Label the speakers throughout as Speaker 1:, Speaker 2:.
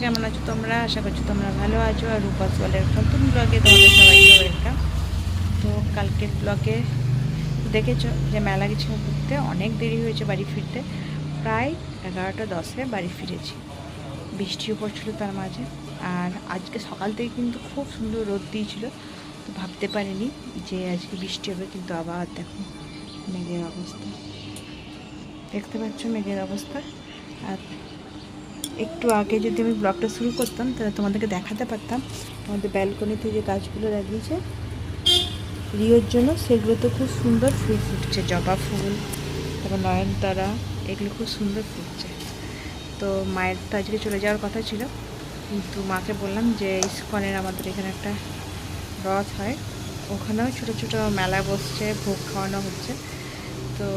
Speaker 1: কেমন আছো তোমরা? আশা করছি তোমরা ভালো আছো। আর রূপাস ওয়ার্ল্ডের নতুন ব্লগে তোমাদের সবাইকে ওয়েলকাম। তো কালকের ব্লগে দেখেছো যে মেলা গেছিলাম ঘুরতে, অনেক দেরি হয়েছে বাড়ি ফিরতে। প্রায় 11টা 10-এ বাড়ি ফিরেছি, বৃষ্টিও পড়ছিল তার মাঝে। আর আজকে সকাল থেকে কিন্তু খুব সুন্দর রোদ দিয়েছিল, তো ভাবতে পারিনি যে আজকে বৃষ্টি হবে। কিন্তু আবার দেখো মেঘের অবস্থা, দেখতে পাচ্ছ মেঘের অবস্থা। আর একটু আগে যদি আমি ব্লগটা শুরু করতাম তাহলে তোমাদেরকে দেখাতে পারতাম আমাদের ব্যালকনিতে যে গাছগুলো লাগিয়েছে রিওর জন্য, সেগুলো তো খুব সুন্দর ফুল ফুটছে, জবা ফুল, তারপর নয়নতারা, এগুলো খুব সুন্দর ফুটছে। তো মায়ের তো আজকে চলে যাওয়ার কথা ছিল, কিন্তু মাকে বললাম যে ইস্কনের আমাদের এখানে একটা রথ হয়, ওখানেও ছোটো ছোটো মেলা বসছে, ভোগ খাওয়ানো হচ্ছে, তো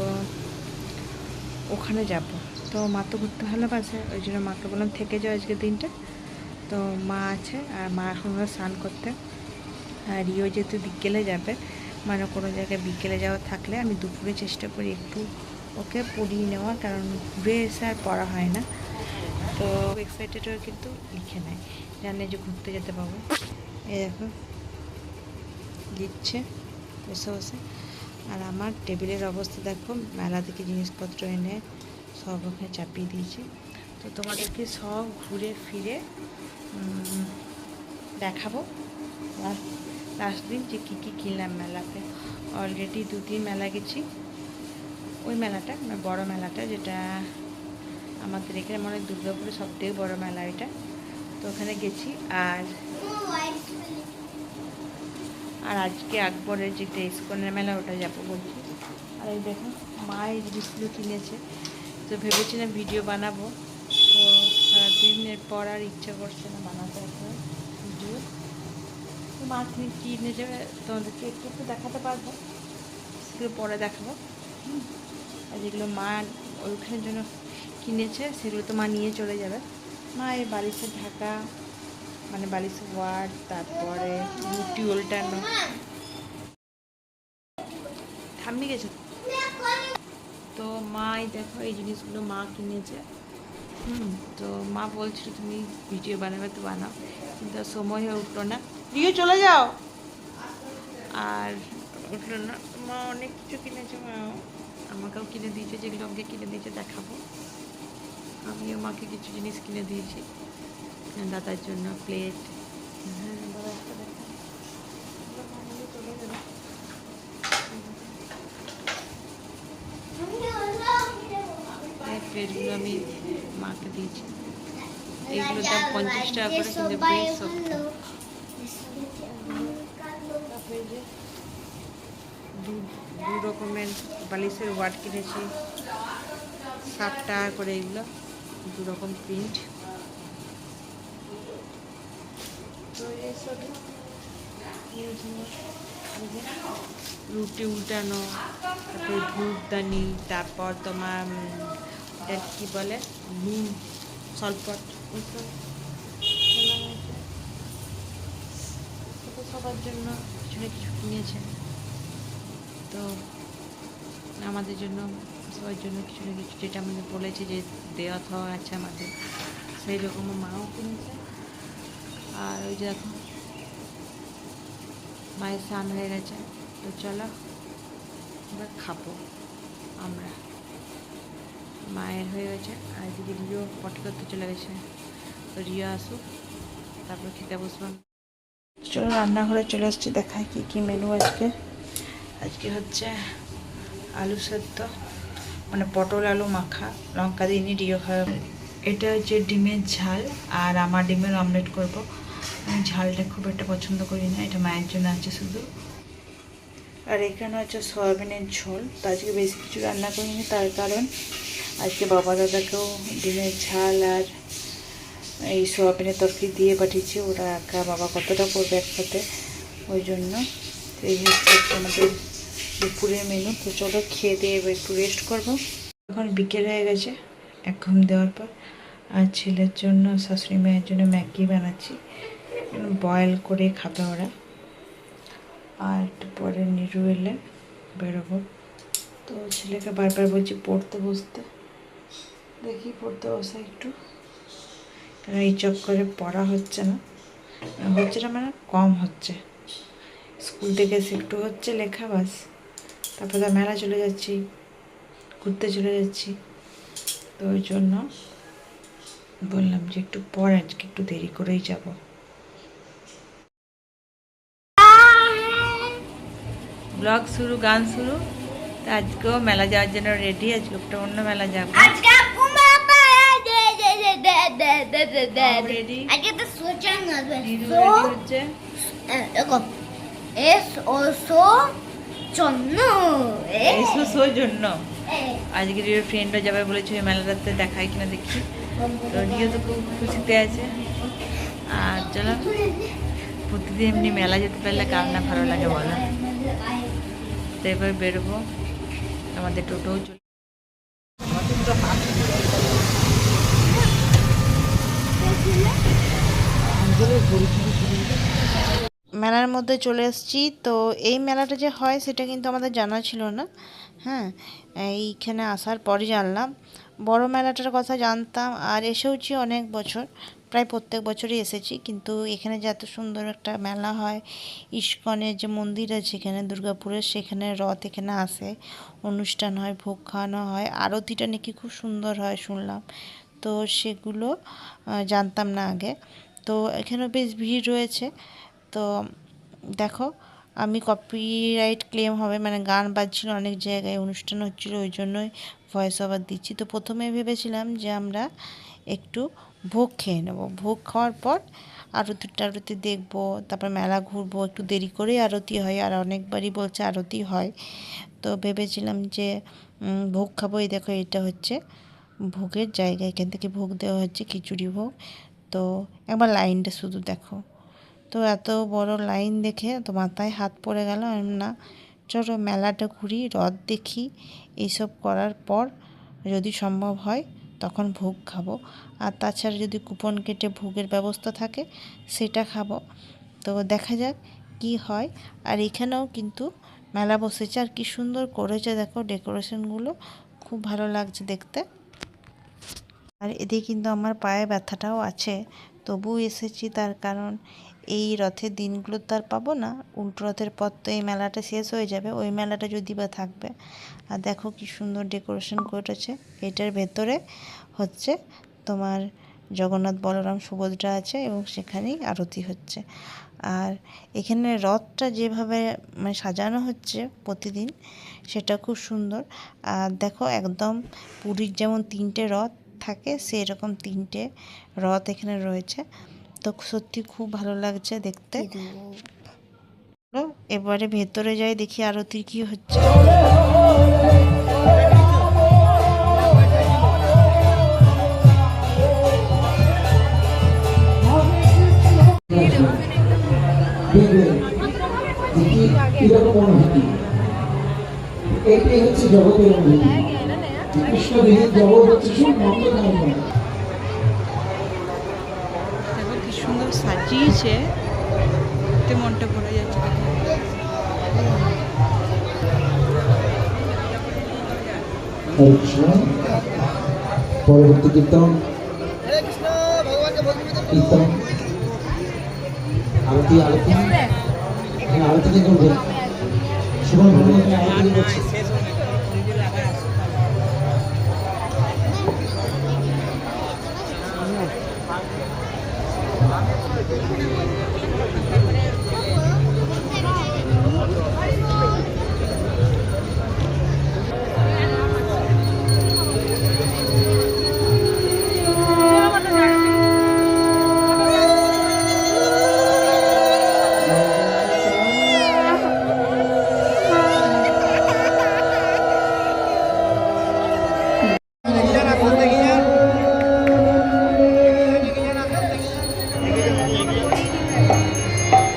Speaker 1: ওখানে যাব। তো মা তো ঘুরতে ভালোবাসে, ওই জন্য মাকে বললাম থেকে যাও আজকে দিনটা। তো মা আছে, আর মা এখন স্নান করতে। আর রিও যেহেতু বিকেলে যাবে, মানে কোনো জায়গায় বিকেলে যাওয়া থাকলে আমি দুপুরে চেষ্টা করি একটু ওকে পড়িয়ে নেওয়ার, কারণ ঘুরে এসে আর পড়া হয় না। তো এক্সাইটেডও কিন্তু লিখে নেয়, জানে যে ঘুরতে যেতে পাবো। এই দেখো লিখছে বসে বসে। আর আমার টেবিলের অবস্থা দেখো, মেলা থেকে জিনিসপত্র এনে সব ওখানে চাপিয়ে দিয়েছি। তো তোমাদেরকে সব ঘুরে ফিরে দেখাবো লাস্ট দিন যে কী কী কিনলাম মেলাতে। অলরেডি 2-3 মেলা গেছি। ওই মেলাটা মানে বড়ো মেলাটা, যেটা আমাদের এখানে মনে হয় দুর্গাপুরে সবথেকে বড়ো মেলা এটা, তো ওখানে গেছি। আর আর আজকে আকবরের যেটা ইস্কনের মেলা, ওটা যাবো বলছি। আর এই দেখো মা এই জিনিসগুলো কিনেছে, তো ভেবেছিলাম ভিডিও বানাবো, তো সারাদিনের পর আর ইচ্ছা করছে না বানাতে একটা ভিডিও। তো মা কিনে যাবে, তোমাদেরকে একটু একটু দেখাতে পারবো, সেগুলো পরে দেখাবো। আর যেগুলো মা ওইখানের জন্য কিনেছে সেগুলো তো মা নিয়ে চলে যাবে। মা এই বালিশের ঢাকা, মানে বালিশের ওয়ার্ড, তারপরে রুটি উল্টানো, থামিয়ে গেছে। তো মা এই দেখো এই জিনিসগুলো মা কিনেছে। তো মা বলছিল তুমি ভিডিও বানাবে তো বানাও, কিন্তু সময় হয়ে উঠলো না। দিয়ে চলে যাও। আর উঠলো না। মা অনেক কিছু কিনেছে, মা আমাকেও কিনে দিয়েছে, যেগুলো আমাকে কিনে দিয়েছে দেখাবো। আমিও মাকে কিছু জিনিস কিনে দিয়েছি, দাদার জন্য প্লেট। হ্যাঁ দাদা একটা দেখা চলে গেল। প্লেটগুলো আমি মাকে দিয়েছি, এইগুলোর দাম 50 টাকা করে, কিন্তু বেশ শক্ত। তারপরে যে দু রকমের বালিশের ওয়ার্ড কিনেছি, 60 টাকা করে, এগুলো 2 রকম প্রিন্ট। তো এইসবই রুটি উল্টানো, তারপরে ধূপদানি, তারপর তোমার এটা কী বলে নুন সলপট, এইসব সবার জন্য কিছু না কিছু কিনেছে। তো আমাদের জন্য সবার জন্য কিছু না কিছু, যেটা আমাদের বলেছে যে দেওয়া থাওয়া আছে আমাদের, সেই রকম মাও কিনেছে। আর ওই যে দেখো মায়ের স্নান হয়ে গেছে, তো চলো এবার খাবো আমরা। মায়ের হয়ে গেছে, আর এদিকে রিও পটি করতে চলে গেছে। তো রিও আসুক, তারপর খেতে বসলাম। চলো রান্নাঘরে চলে আসছি, দেখায় কি কি মেনু আজকে। আজকে হচ্ছে আলু সেদ্ধ, মানে পটল আলু মাখা, লঙ্কা দিইনি, রিও খাবে। এটা হচ্ছে ডিমের ঝাল, আর আমার ডিমের অমলেট করব। আমি ঝালটা খুব একটা পছন্দ করি না, এটা মায়ের জন্য আছে শুধু। আর এখানে হচ্ছে সয়াবিনের ঝোল। তো আজকে বেশি কিছু রান্না করিনি, তার কারণ আজকে বাবা দাদাকেও ডিমের ঝাল আর এই সয়াবিনের তরকারি দিয়ে পাঠিয়েছি, ওরা একা বাবা কতটা করবে একসাথে, ওই জন্য। এই হচ্ছে আমাদের দুপুরের মেনু। তো চলো খেয়ে দিয়ে এবার একটু রেস্ট করবো। এখন বিকেল হয়ে গেছে, এক ঘুম দেওয়ার পর। আর ছেলের জন্য, শাশুড়ি মায়ের জন্য ম্যাগি বানাচ্ছি, বয়েল করে খাবে ওরা। আর একটু পরে নিরু এলে বেরোবো। তো ছেলেকে বারবার বলছি পড়তে বসতে, দেখি পড়তে বসে একটু। কারণ এই চক্করে পড়া হচ্ছে না, মানে কম হচ্ছে। স্কুল থেকে এসে একটু হচ্ছে লেখা, বাস তারপরে মেলা চলে যাচ্ছি, ঘুরতে চলে যাচ্ছি। তো ওই জন্য বললাম যে একটু পর আজকে একটু দেরি করেই যাব। ব্লগ শুরু, গান শুরু। আজকেও মেলা যাওয়ার জন্য রেডি। আজকে একটা অন্য মেলা যাবো। আজকে রিওর ফ্রেন্ডও যাবে বলেছে, মেলাটাতে দেখায় কিনা দেখি। তো রিও তো খুব খুশিতে আছে। আর চলো, প্রতিদিন এমনি মেলা যেতে পারলে কার না ভালো লাগে বলো। তো এবার বেরোবো, আমাদের টোটোও চলে। মেলার মধ্যে চলে এসেছি। তো এই মেলাটা যে হয় সেটা কিন্তু আমাদের জানা ছিল না। হ্যাঁ, এইখানে আসার পরই জানলাম। বড় মেলাটার কথা জানতাম, আর এসেওছি অনেক বছর, প্রায় প্রত্যেক বছরই এসেছি। কিন্তু এখানে যে এত সুন্দর একটা মেলা হয়, ইস্কনের যে মন্দির আছে এখানে দুর্গাপুরের, সেখানে রথ এখানে আসে, অনুষ্ঠান হয়, ভোগ খাওয়ানো হয়, আরতিটা নাকি খুব সুন্দর হয় শুনলাম। তো সেগুলো জানতাম না আগে। তো এখানেও বেশ ভিড় রয়েছে। তো দেখো, আমি কপিরাইট ক্লেম হবে, মানে গান বাজছিল অনেক জায়গায়, অনুষ্ঠান হচ্ছিলো, ওই জন্যই ভয়েস ওভার দিচ্ছি। তো প্রথমে ভেবেছিলাম যে আমরা একটু ভোগ খেয়ে নেব, ভোগ খাওয়ার পর আরতি টারতি দেখবো, তারপর মেলা ঘুরবো। একটু দেরি করেই আরতি হয়, আর অনেকবারই বলছে আরতি হয়। তো ভেবেছিলাম যে ভোগ খাবো। এই দেখো, এটা হচ্ছে ভোগের জায়গা, এখান থেকে ভোগ দেওয়া হচ্ছে, খিচুড়ি ভোগ। তো একবার লাইনটা শুধু দেখো। তো এত বড় লাইন দেখে তো মাথায় হাত পড়ে গেল। না, চলো মেলাটা ঘুরি, রথ দেখি, এইসব করার পর যদি সম্ভব হয় তখন ভোগ খাবো। আর তাছাড়া যদি কুপন কেটে ভোগের ব্যবস্থা থাকে সেটা খাবো। তো দেখা যাক কি হয়। আর এখানেও কিন্তু মেলা বসেছে, আর কি সুন্দর করেছে দেখো, ডেকোরেশনগুলো খুব ভালো লাগছে দেখতে। আর এদিকে কিন্তু আমার পায়ে ব্যথাটাও আছে, তবু এসেছি, তার কারণ এই রথের দিনগুলো তো আর পাবো না। উল্টো রথের পর তো এই মেলাটা শেষ হয়ে যাবে, ওই মেলাটা যদি বা থাকবে। আর দেখো কি সুন্দর ডেকোরেশন করেছে। এটার ভেতরে হচ্ছে তোমার জগন্নাথ, বলরাম, সুভদ্রা আছে, এবং সেখানেই আরতি হচ্ছে। আর এখানে রথটা যেভাবে মানে সাজানো হচ্ছে প্রতিদিন, সেটা খুব সুন্দর। আর দেখো, একদম পুরীর যেমন 3টে রথ থাকে, সেরকম 3টে রথ এখানে রয়েছে। তো সত্যি খুব ভালো লাগছে দেখতে। এবারে ভেতরে যাই, দেখি আরতি কি হচ্ছে।
Speaker 2: এটাই হচ্ছে জগতের অনুভূতি। কৃষ্ণ বিহীন জগৎ হচ্ছে শুধু মন্দ কামনা।
Speaker 1: দেখো কি সুন্দর সাজিয়েছে, এতে মনটা ভরে যাচ্ছে।
Speaker 2: হরে কৃষ্ণ। পরবর্তী কীর্তন, কীর্তন আরতি, আরতি আরতি কে করবে? শুভম ভগবান আরতি করছে।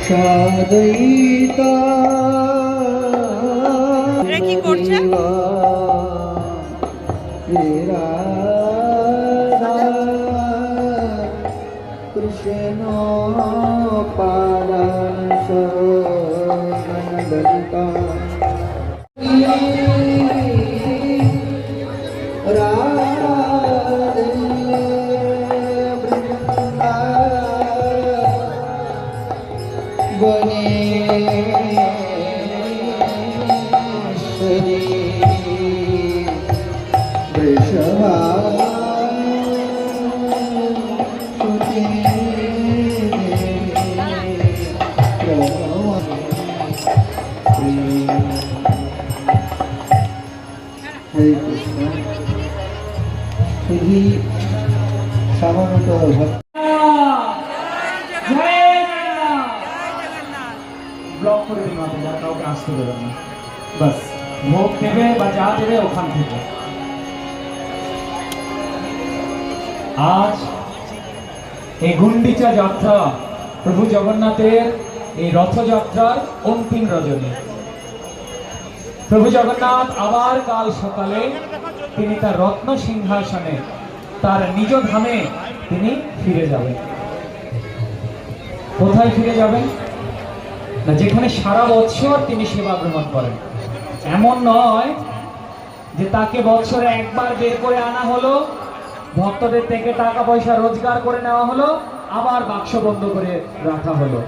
Speaker 2: সাদয়িতা
Speaker 1: কি করছে?
Speaker 2: কৃষ্ণ পালন সনদলিতা রাধে ভুবনেশ্বরী বৃষভাসুতে হরে কৃষ্ণ। শুধু সামান্য
Speaker 3: ব্লক করে দিন আপনি, যারা কাউকে আসতে দেবেন না, বাস ভোগ দেবে বা যা দেবে ওখান থেকে। আজ এই গুন্ডিচা যাত্রা, প্রভু জগন্নাথের এই রথযাত্রার অন্তিম রজনী। প্রভু জগন্নাথ আবার কাল সকালে তিনি তার রত্ন সিংহাসনে, তার নিজ ধামে তিনি ফিরে যাবেন। কোথায় ফিরে যাবেন? না যেখানে সারা বছর তিনি সেবা গ্রহণ করেন। এমন নয় যে তাকে বছরে একবার বের করে আনা হলো, ভক্তদের থেকে টাকা পয়সা রোজগার করে নেওয়া হলো, আবার বাক্স বন্ধ করে রাখা হলো।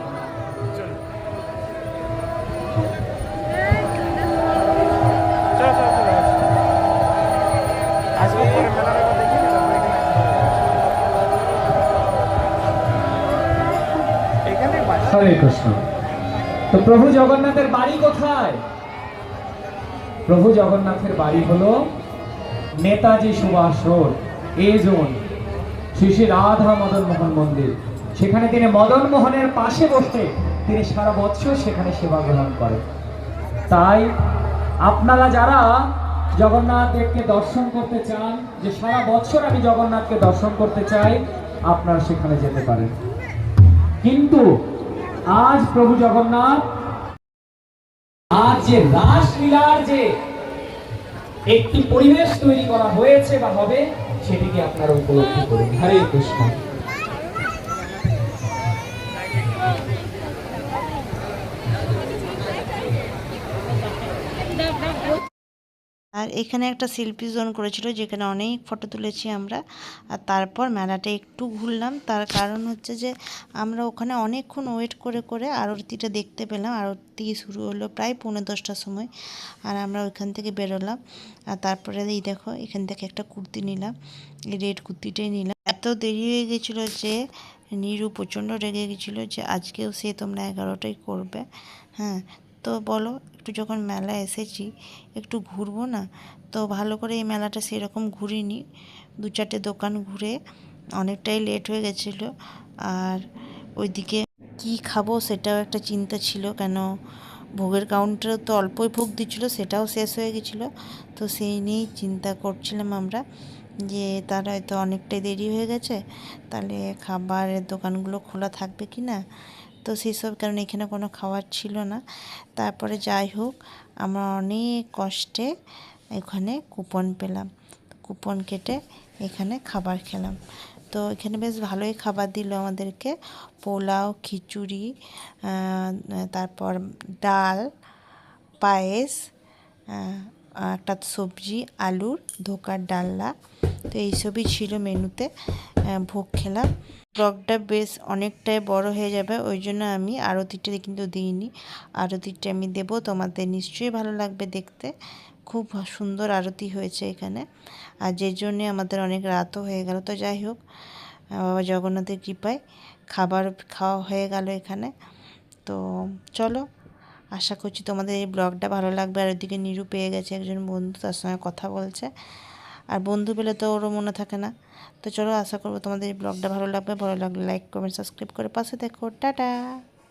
Speaker 3: হরে কৃষ্ণ। তো প্রভু জগন্নাথের বাড়ি কোথায়? প্রভু জগন্নাথের বাড়ি হলো নেতাজি সুভাষ রোড, এ জোন, শ্রী শ্রী রাধা মদন মোহন মন্দির। সেখানে তিনি মদন মোহনের পাশে বসে তিনি সারা বছর সেখানে সেবা গ্রহণ করেন। তাই আপনারা যারা জগন্নাথ দেবকে দর্শন করতে চান, যে সারা বছর আমি জগন্নাথকে দর্শন করতে চাই, আপনারা সেখানে যেতে পারেন। কিন্তু আজ প্রভু জগন্নাথ, আজ যে রাসলীলার যে একটি পরিবেশ তৈরি করা হয়েছে বা হবে, সেটিকে আপনারা উপলব্ধি করুন। হরে কৃষ্ণ।
Speaker 1: আর এখানে একটা সেলফি জোন করেছিল, যেখানে অনেক ফটো তুলেছি আমরা। আর তারপর মেলাটা একটু ঘুরলাম, তার কারণ হচ্ছে যে আমরা ওখানে অনেকক্ষণ ওয়েট করে করে আরতিটা দেখতে পেলাম। আরতি শুরু হলো প্রায় 10:45টার সময়, আর আমরা ওইখান থেকে বেরোলাম। আর তারপরে এই দেখো, এখান থেকে একটা কুর্তি নিলাম, এই রেড কুর্তিটাই নিলাম। এত দেরি হয়ে গেছিলো যে নীরু প্রচণ্ড রেগে গেছিলো যে আজকেও সে তোমরা 11টাই করবে। হ্যাঁ, তো বলো, একটু যখন মেলা এসেছি একটু ঘুরবো না? তো ভালো করে এই মেলাটা সেরকম ঘুরিনি, 2-4টে দোকান ঘুরে অনেকটাই লেট হয়ে গেছিলো। আর ওইদিকে কি খাবো সেটাও একটা চিন্তা ছিল, কেন ভোগের কাউন্টারে তো অল্পই ভোগ দিচ্ছিলো, সেটাও শেষ হয়ে গেছিলো। তো সেই নিয়েই চিন্তা করছিলাম আমরা, যে তার হয়তো অনেকটাই দেরি হয়ে গেছে, তাহলে খাবারের দোকানগুলো খোলা থাকবে কি না। তো সেসব কারণে এখানে কোনো খাবার ছিল না। তারপরে যাই হোক, আমরা অনেক কষ্টে এখানে কুপন পেলাম, কুপন কেটে এখানে খাবার খেলাম। তো এখানে বেশ ভালোই খাবার দিল আমাদেরকে, পোলাও, খিচুড়ি, তারপর ডাল, পায়েস, একটা সবজি, আলুর ধোকার ডালনা। তো এইসবই ছিল মেনুতে। ভোগ খেলাম। ব্লগটা বেশ অনেকটাই বড় হয়ে যাবে, ওই জন্য আমি আরতিটা কিন্তু দিইনি। আরতিটা আমি দেবো, তোমাদের নিশ্চয়ই ভালো লাগবে দেখতে। খুব সুন্দর আরতি হয়েছে এখানে, আর যে জন্যে আমাদের অনেক রাতও হয়ে গেল। তো যাই হোক, বাবা জগন্নাথের কৃপায় খাবার খাওয়া হয়ে গেল এখানে। তো চলো, আশা করছি তোমাদের এই ব্লগটা ভালো লাগবে। আর ওইদিকে নীরু পেয়ে গেছে একজন বন্ধু, তার সঙ্গে কথা বলছে। আর বন্ধু পেলে তো ওরও মনে থাকে না। তো চলো, আশা করবো তোমাদের এই ব্লগটা ভালো লাগবে। ভালো লাগলে লাইক, কমেন্ট, সাবস্ক্রাইব করে পাশে দেখো। টাটা।